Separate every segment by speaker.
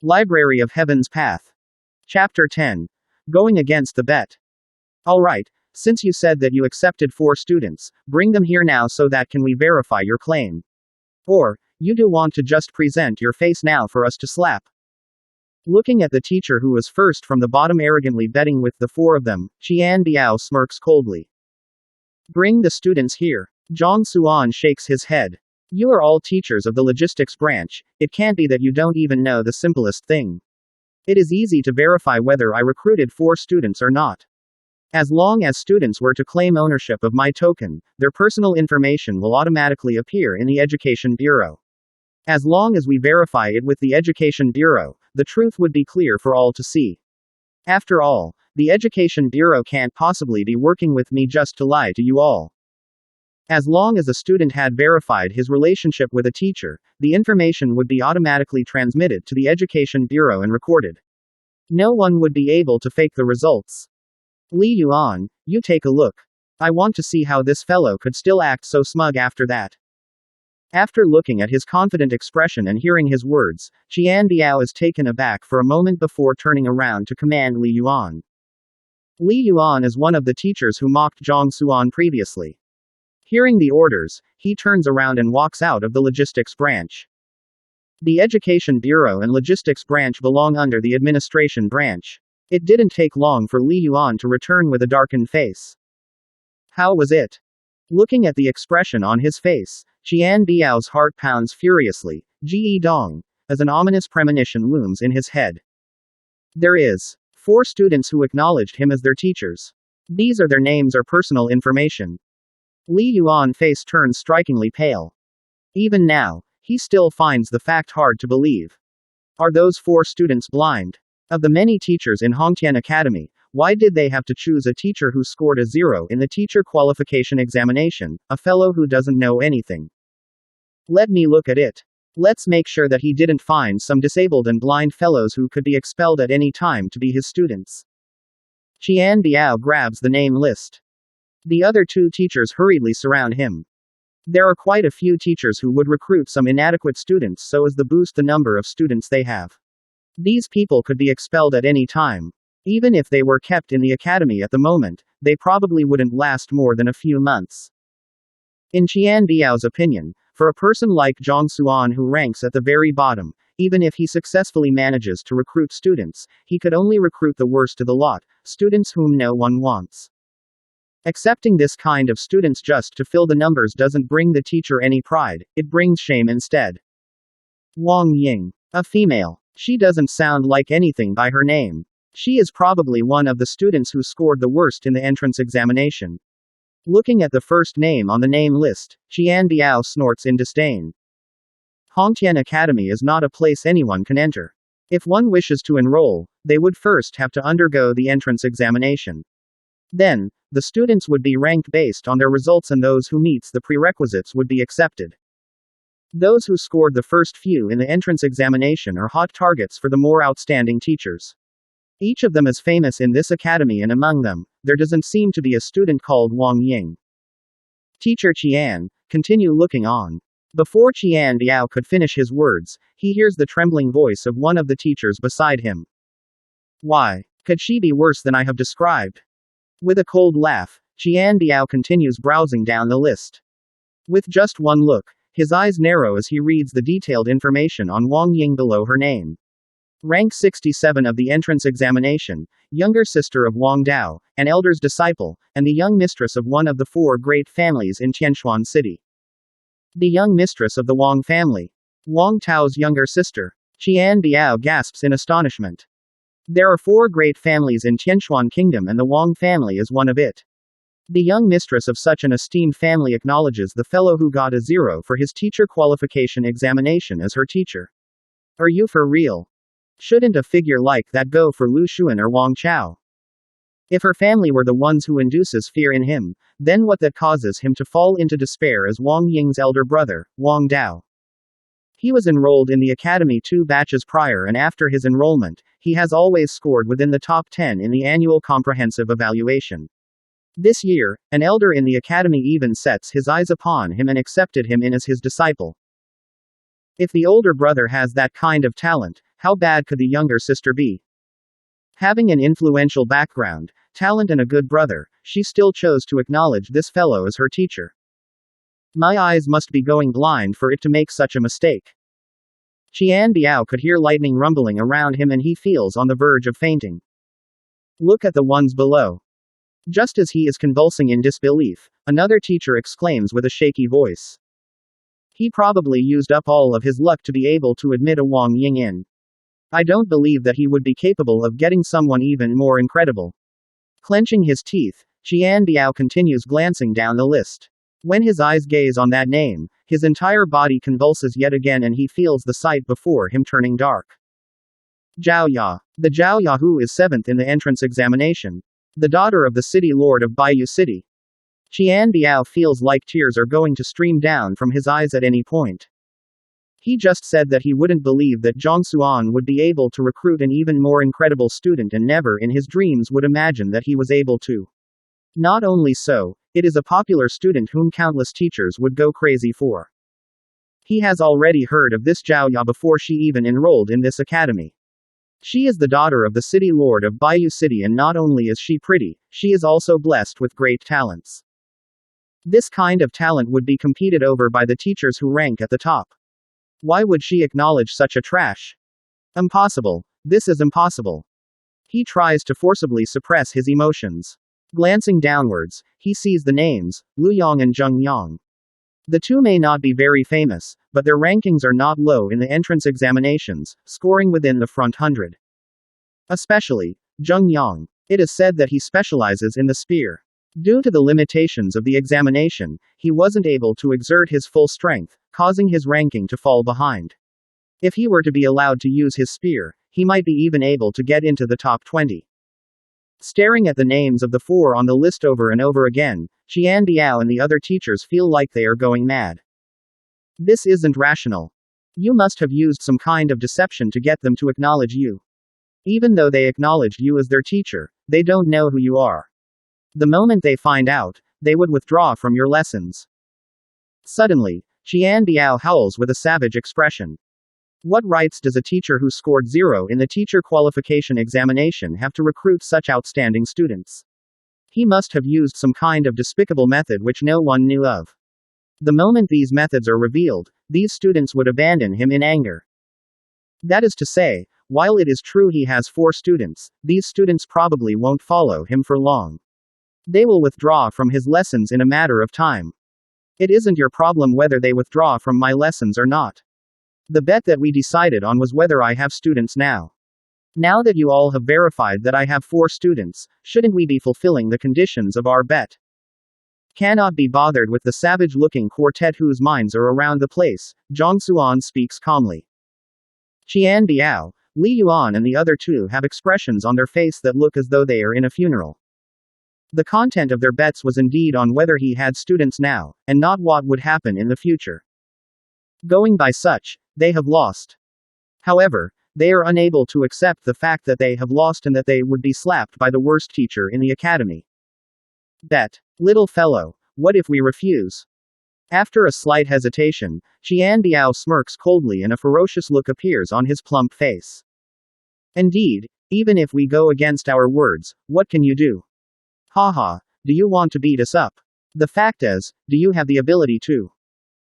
Speaker 1: Library of Heaven's Path. Chapter 10. Going against the bet. Alright, since you said that you accepted 4 students, bring them here now so that can we verify your claim. Or, you do want to just present your face now for us to slap. Looking at the teacher who was first from the bottom arrogantly betting with the 4 of them, Qian Biao smirks coldly. Bring the students here. Zhang Xuan shakes his head. You are all teachers of the logistics branch, it can't be that you don't even know the simplest thing. It is easy to verify whether I recruited 4 students or not. As long as students were to claim ownership of my token, their personal information will automatically appear in the Education Bureau. As long as we verify it with the Education Bureau, the truth would be clear for all to see. After all, the Education Bureau can't possibly be working with me just to lie to you all. As long as a student had verified his relationship with a teacher, the information would be automatically transmitted to the Education Bureau and recorded. No one would be able to fake the results. Li Yuan, you take a look. I want to see how this fellow could still act so smug after that. After looking at his confident expression and hearing his words, Qian Biao is taken aback for a moment before turning around to command Li Yuan. Li Yuan is one of the teachers who mocked Zhang Xuan previously. Hearing the orders, he turns around and walks out of the logistics branch. The Education Bureau and Logistics Branch belong under the Administration Branch. It didn't take long for Li Yuan to return with a darkened face. How was it? Looking at the expression on his face, Qian Biao's heart pounds furiously. Ji Dong, as an ominous premonition looms in his head. There is 4 students who acknowledged him as their teachers. These are their names or personal information. Li Yuan's face turns strikingly pale. Even now, he still finds the fact hard to believe. Are those 4 students blind? Of the many teachers in Haotian Academy, why did they have to choose a teacher who scored a 0 in the teacher qualification examination, a fellow who doesn't know anything? Let me look at it. Let's make sure that he didn't find some disabled and blind fellows who could be expelled at any time to be his students. Qian Biao grabs the name list. The other 2 teachers hurriedly surround him. There are quite a few teachers who would recruit some inadequate students so as to boost the number of students they have. These people could be expelled at any time. Even if they were kept in the academy at the moment, they probably wouldn't last more than a few months. In Qian Biao's opinion, for a person like Zhang Xuan who ranks at the very bottom, even if he successfully manages to recruit students, he could only recruit the worst of the lot, students whom no one wants. Accepting this kind of students just to fill the numbers doesn't bring the teacher any pride, it brings shame instead. Wang Ying. A female. She doesn't sound like anything by her name. She is probably one of the students who scored the worst in the entrance examination. Looking at the first name on the name list, Qian Biao snorts in disdain. Haotian Academy is not a place anyone can enter. If one wishes to enroll, they would first have to undergo the entrance examination. Then, the students would be ranked based on their results and those who meets the prerequisites would be accepted. Those who scored the first few in the entrance examination are hot targets for the more outstanding teachers. Each of them is famous in this academy, and among them, there doesn't seem to be a student called Wang Ying. Teacher Qian, continue looking on. Before Qian Biao could finish his words, he hears the trembling voice of one of the teachers beside him. Why could she be worse than I have described? With a cold laugh, Qian Biao continues browsing down the list. With just one look, his eyes narrow as he reads the detailed information on Wang Ying below her name. Rank 67 of the entrance examination, younger sister of Wang Dao, an elder's disciple, and the young mistress of one of the 4 great families in Tianquan City. The young mistress of the Wang family. Wang Tao's younger sister. Qian Biao gasps in astonishment. There are 4 great families in Tianquan Kingdom and the Wang family is one of it. The young mistress of such an esteemed family acknowledges the fellow who got a 0 for his teacher qualification examination as her teacher. Are you for real? Shouldn't a figure like that go for Lu Xuan or Wang Chao? If her family were the ones who induces fear in him, then what that causes him to fall into despair is Wang Ying's elder brother, Wang Dao. He was enrolled in the academy 2 batches prior, and after his enrollment, he has always scored within the top 10 in the annual comprehensive evaluation. This year, an elder in the academy even sets his eyes upon him and accepted him in as his disciple. If the older brother has that kind of talent, How bad could the younger sister be? Having an influential background, talent and a good brother, she still chose to acknowledge this fellow as her teacher. My eyes must be going blind for it to make such a mistake. Qian Biao could hear lightning rumbling around him and he feels on the verge of fainting. Look at the ones below. Just as he is convulsing in disbelief, another teacher exclaims with a shaky voice. He probably used up all of his luck to be able to admit a Wang Ying in. I don't believe that he would be capable of getting someone even more incredible. Clenching his teeth, Qian Biao continues glancing down the list. When his eyes gaze on that name, his entire body convulses yet again and he feels the sight before him turning dark. Zhao Ya. The Zhao Ya who is 7th in the entrance examination. The daughter of the city lord of Baiyu City. Qian Biao feels like tears are going to stream down from his eyes at any point. He just said that he wouldn't believe that Zhang Xuan would be able to recruit an even more incredible student and never in his dreams would imagine that he was able to. Not only so, it is a popular student whom countless teachers would go crazy for. He has already heard of this Zhao Ya before she even enrolled in this academy. She is the daughter of the city lord of Baiyu City and not only is she pretty, she is also blessed with great talents. This kind of talent would be competed over by the teachers who rank at the top. Why would she acknowledge such a trash? Impossible. This is impossible. He tries to forcibly suppress his emotions. Glancing downwards, he sees the names, Lu Yang and Zheng Yang. The two may not be very famous, but their rankings are not low in the entrance examinations, scoring within the front 100. Especially, Zheng Yang. It is said that he specializes in the spear. Due to the limitations of the examination, he wasn't able to exert his full strength, causing his ranking to fall behind. If he were to be allowed to use his spear, he might be even able to get into the top 20. Staring at the names of the 4 on the list over and over again, Qian Biao and the other teachers feel like they are going mad. This isn't rational. You must have used some kind of deception to get them to acknowledge you. Even though they acknowledged you as their teacher, they don't know who you are. The moment they find out, they would withdraw from your lessons. Suddenly, Qian Biao howls with a savage expression. What rights does a teacher who scored 0 in the teacher qualification examination have to recruit such outstanding students? He must have used some kind of despicable method which no one knew of. The moment these methods are revealed, these students would abandon him in anger. That is to say, while it is true he has 4 students, these students probably won't follow him for long. They will withdraw from his lessons in a matter of time. It isn't your problem whether they withdraw from my lessons or not. The bet that we decided on was whether I have students now. Now that you all have verified that I have 4 students, shouldn't we be fulfilling the conditions of our bet? Cannot be bothered with the savage-looking quartet whose minds are around the place, Zhang Xuan speaks calmly. Qian Biao, Li Yuan and the other 2 have expressions on their face that look as though they are in a funeral. The content of their bets was indeed on whether he had students now, and not what would happen in the future. Going by such, they have lost. However, they are unable to accept the fact that they have lost and that they would be slapped by the worst teacher in the academy. Bet. Little fellow, what if we refuse? After a slight hesitation, Qian Biao smirks coldly and a ferocious look appears on his plump face. Indeed, even if we go against our words, what can you do? Haha, do you want to beat us up? The fact is, do you have the ability to?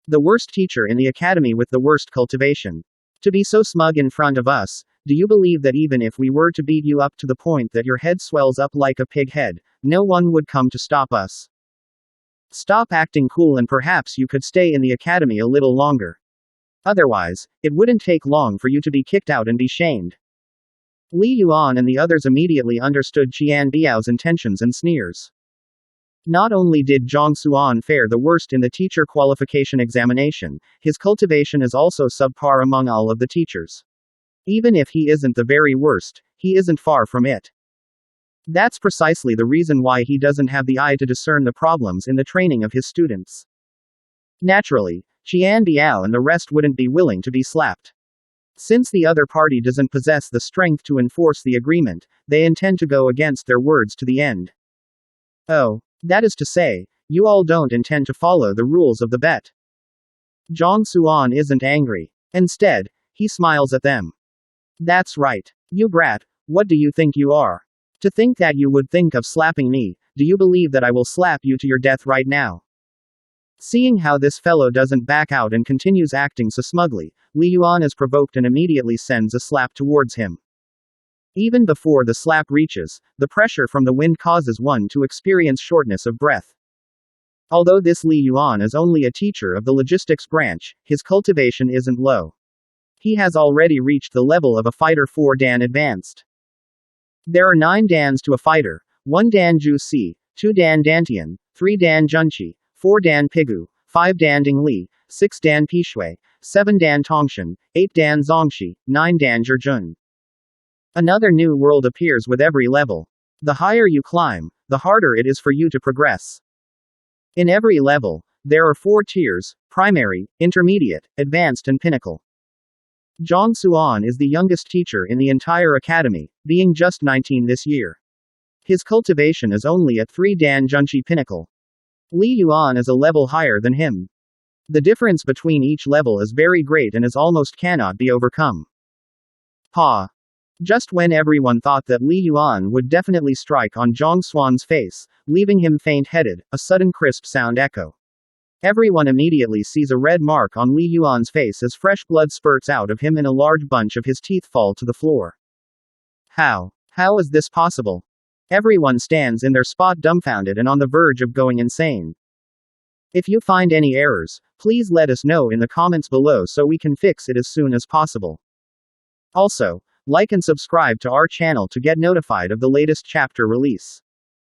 Speaker 1: The worst teacher in the academy with the worst cultivation. To be so smug in front of us, do you believe that even if we were to beat you up to the point that your head swells up like a pig head, no one would come to stop us? Stop acting cool and perhaps you could stay in the academy a little longer. Otherwise, it wouldn't take long for you to be kicked out and be shamed. Li Yuan and the others immediately understood Qian Biao's intentions and sneers. Not only did Zhang Xuan fare the worst in the teacher qualification examination, his cultivation is also subpar among all of the teachers. Even if he isn't the very worst, he isn't far from it. That's precisely the reason why he doesn't have the eye to discern the problems in the training of his students. Naturally, Qian Biao and the rest wouldn't be willing to be slapped. Since the other party doesn't possess the strength to enforce the agreement, they intend to go against their words to the end. Oh. That is to say, you all don't intend to follow the rules of the bet. Zhang Xuan isn't angry. Instead, he smiles at them. That's right. You brat, what do you think you are? To think that you would think of slapping me, do you believe that I will slap you to your death right now? Seeing how this fellow doesn't back out and continues acting so smugly, Li Yuan is provoked and immediately sends a slap towards him. Even before the slap reaches, the pressure from the wind causes one to experience shortness of breath. Although this Li Yuan is only a teacher of the logistics branch, his cultivation isn't low. He has already reached the level of a fighter 4 Dan advanced. There are 9 Dans to a fighter: 1 Dan Ju Si, 2 Dan Dantian, 3 Dan Junqi, 4 Dan Pigu, 5 Dan Dingli, 6 Dan Pishui, 7 Dan Tongshan, 8 Dan Zongxi, 9 Dan Zhijun. Another new world appears with every level. The higher you climb, the harder it is for you to progress. In every level, there are 4 tiers: primary, intermediate, advanced and pinnacle. Zhang Xuan is the youngest teacher in the entire academy, being just 19 this year. His cultivation is only at 3 Dan Junqi pinnacle. Li Yuan is a level higher than him. The difference between each level is very great and is almost cannot be overcome. Pa. Just when everyone thought that Li Yuan would definitely strike on Zhang Xuan's face, leaving him faint-headed, a sudden crisp sound echo. Everyone immediately sees a red mark on Li Yuan's face as fresh blood spurts out of him and a large bunch of his teeth fall to the floor. How is this possible? Everyone stands in their spot dumbfounded and on the verge of going insane. If you find any errors, please let us know in the comments below so we can fix it as soon as possible. Also, like and subscribe to our channel to get notified of the latest chapter release.